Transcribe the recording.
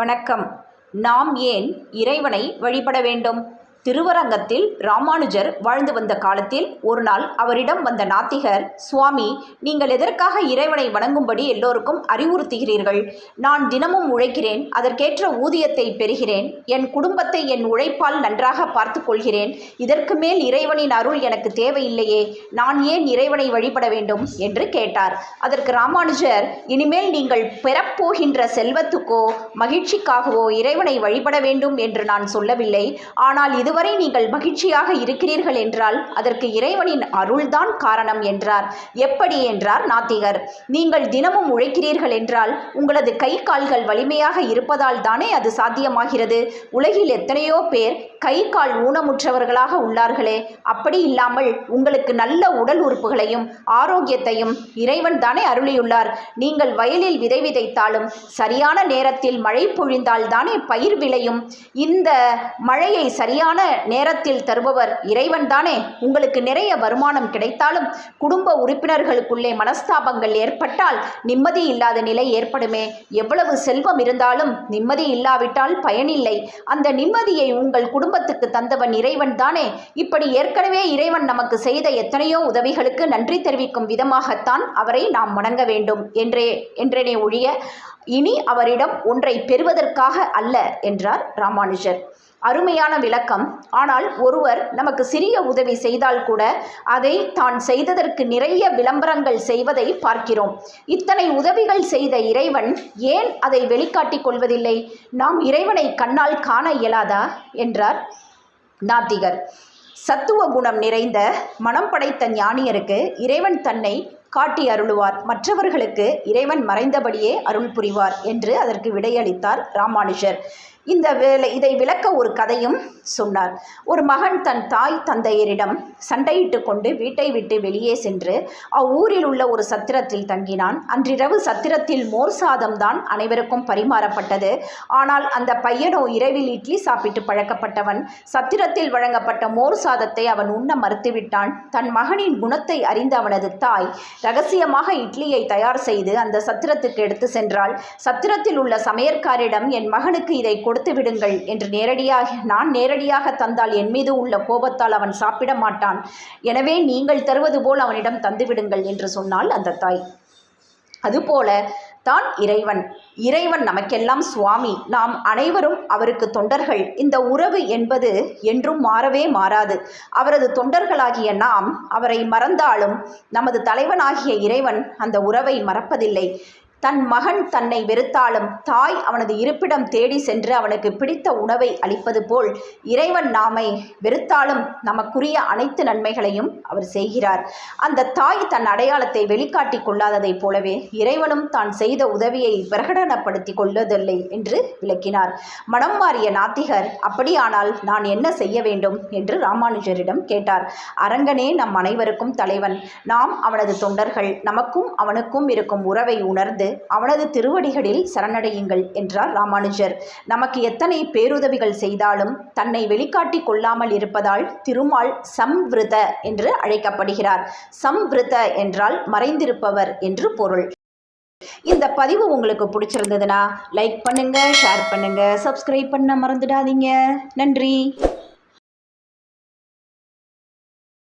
வணக்கம். நாம் ஏன் இறைவனை வழிபட வேண்டும்? திருவரங்கத்தில் ராமானுஜர் வாழ்ந்து வந்த காலத்தில் ஒரு நாள் அவரிடம் வந்த நாத்திகர், சுவாமி, நீங்கள் எதற்காக இறைவனை வணங்கும்படி எல்லோருக்கும் அறிவுறுத்துகிறீர்கள்? நான் தினமும் உழைக்கிறேன், அதற்கேற்ற ஊதியத்தை பெறுகிறேன், என் குடும்பத்தை என் உழைப்பால் நன்றாக பார்த்து கொள்கிறேன். இதற்கு மேல் இறைவனின் அருள் எனக்கு தேவையில்லையே, நான் ஏன் இறைவனை வழிபட வேண்டும் என்று கேட்டார். அதற்கு ராமானுஜர், இனிமேல் நீங்கள் பெறப்போகின்ற செல்வத்துக்கோ மகிழ்ச்சிக்காகவோ இறைவனை வழிபட வேண்டும் என்று நான் சொல்லவில்லை. ஆனால் இதுவரை நீங்கள் மகிழ்ச்சியாக இருக்கிறீர்கள் என்றால் அதற்கு இறைவனின் அருள்தான் காரணம் என்றார். எப்படி என்றார் நாத்திகர். நீங்கள் தினமும் உழைக்கிறீர்கள் என்றால் உங்களது கை கால்கள் வலிமையாக இருப்பதால் தானே அது சாத்தியமாகிறது. உலகில் எத்தனையோ பேர் கை கால் ஊனமுற்றவர்களாக உள்ளார்களே. அப்படி இல்லாமல் உங்களுக்கு நல்ல உடல் உறுப்புகளையும் ஆரோக்கியத்தையும் இறைவன் தானே அருளியுள்ளார். நீங்கள் வயலில் விதை விதைத்தாலும் சரியான நேரத்தில் மழை பொழிந்தால் தானே பயிர் விளையும். இந்த மழையை சரியான நேரத்தில் தருபவர் இறைவன் தானே. உங்களுக்கு நிறைய வருமானம் கிடைத்தாலும் குடும்ப உறுப்பினர்களுக்குள்ளே மனஸ்தாபங்கள் ஏற்பட்டால் நிம்மதி இல்லாத நிலை ஏற்படுமே. எவ்வளவு செல்வம் இருந்தாலும் நிம்மதி இல்லாவிட்டால் பயனில்லை. அந்த நிம்மதியை உங்கள் குடும்பத்துக்கு தந்தவன் இறைவன் தானே. இப்படி ஏற்கனவே இறைவன் நமக்கு செய்த எத்தனையோ உதவிகளுக்கு நன்றி தெரிவிக்கும் விதமாகத்தான் அவரை நாம் வணங்க வேண்டும் என்றேனே ஒழிய இனி அவரிடம் ஒன்றை பெறுவதற்காக அல்ல என்றார் ராமானுஜர். அருமையான விளக்கம். ஆனால் ஒருவர் நமக்கு சிறிய உதவி செய்தால் கூட அதை தான் செய்ததற்கு நிறைய விளம்பரங்கள் செய்வதை பார்க்கிறோம். இத்தனை உதவிகள் செய்த இறைவன் ஏன் அதை வெளிக்காட்டிக் கொள்வதில்லை? நாம் இறைவனை கண்ணால் காண இயலாதா என்றார் நாத்திகர். சத்துவ குணம் நிறைந்த மனம் படைத்த ஞானியருக்கு இறைவன் தன்னை காட்டி அருளுவார், மற்றவர்களுக்கு இறைவன் மறைந்தபடியே அருள் புரிவார் என்று அதற்கு விடையளித்தார் ராமானுஜர். இதை விளக்க ஒரு கதையும் சொன்னார். ஒரு மகன் தன் தாய் தந்தையரிடம் சண்டையிட்டு கொண்டு வீட்டை விட்டு வெளியே சென்று அவ்வூரில் உள்ள ஒரு சத்திரத்தில் தங்கினான். அன்றிரவு சத்திரத்தில் மோர் சாதம் தான் அனைவருக்கும் பரிமாறப்பட்டது. ஆனால் அந்த பையனோ இரவில் இட்லி சாப்பிட்டு பழக்கப்பட்டவன். சத்திரத்தில் வழங்கப்பட்ட மோர் சாதத்தை அவன் உண்ண மறுத்துவிட்டான். தன் மகனின் குணத்தை அறிந்த அவனது தாய் ரகசியமாக இட்லியை தயார் செய்து அந்த சத்திரத்துக்கு எடுத்து சென்றாள். சத்திரத்தில் உள்ள சமையற்காரிடம், என் மகனுக்கு இதை கொடுத்து விடுங்கள் என்று நான் நேரடியாக தந்தால் என் மீது உள்ள கோபத்தால் அவன் சாப்பிட மாட்டான். எனவே நீங்கள் தருவது போல் அவனிடம் தந்துவிடுங்கள் என்று சொன்னாள் அந்த தாய். அதுபோல தான் இறைவன் நமக்கெல்லாம் சுவாமி. நாம் அனைவரும் அவருக்கு தொண்டர்கள். இந்த உறவு என்பது என்றும் மாறவே மாறாது. அவரது தொண்டர்களாகிய நாம் அவரை மறந்தாலும் நமது தலைவனாகிய இறைவன் அந்த உறவை மறப்பதில்லை. தன் மகன் தன்னை வெறுத்தாலும் தாய் அவனது இருப்பிடம் தேடி சென்று அவனுக்கு பிடித்த உணவை அளிப்பது போல் இறைவன் நாமை வெறுத்தாலும் நமக்குரிய அனைத்து நன்மைகளையும் அவர் செய்கிறார். அந்த தாய் தன் அடையாளத்தை வெளிக்காட்டி கொள்ளாததைப் போலவே இறைவனும் தான் செய்த உதவியை பிரகடனப்படுத்தி கொள்வதில்லை என்று விளக்கினார். மனம் மாறிய நாத்திகர், அப்படியானால் நான் என்ன செய்ய வேண்டும் என்று ராமானுஜரிடம் கேட்டார். அரங்கனே நம் அனைவருக்கும் தலைவன். நாம் அவனது தொண்டர்கள். நமக்கும் அவனுக்கும் இருக்கும் உறவை உணர்ந்து அவனது திருவடிகளில் சரணடையுங்கள் என்றார் ராமானுஜர். நமக்கு எத்தனை பேருதவிகள் செய்தாலும் தன்னை வெளிக்காட்டி கொள்ளாமல் இருப்பதால் திருமால் சம்விருத என்று அழைக்கப்படுகிறார். சம்விருத என்றால் மறைந்திருப்பவர் என்று பொருள். இந்த பதிவு உங்களுக்கு பிடிச்சிருந்ததுன்னா லைக் பண்ணுங்க, ஷேர் பண்ணுங்க, சப்ஸ்கிரைப் பண்ண மறந்துடாதீங்க. நன்றி.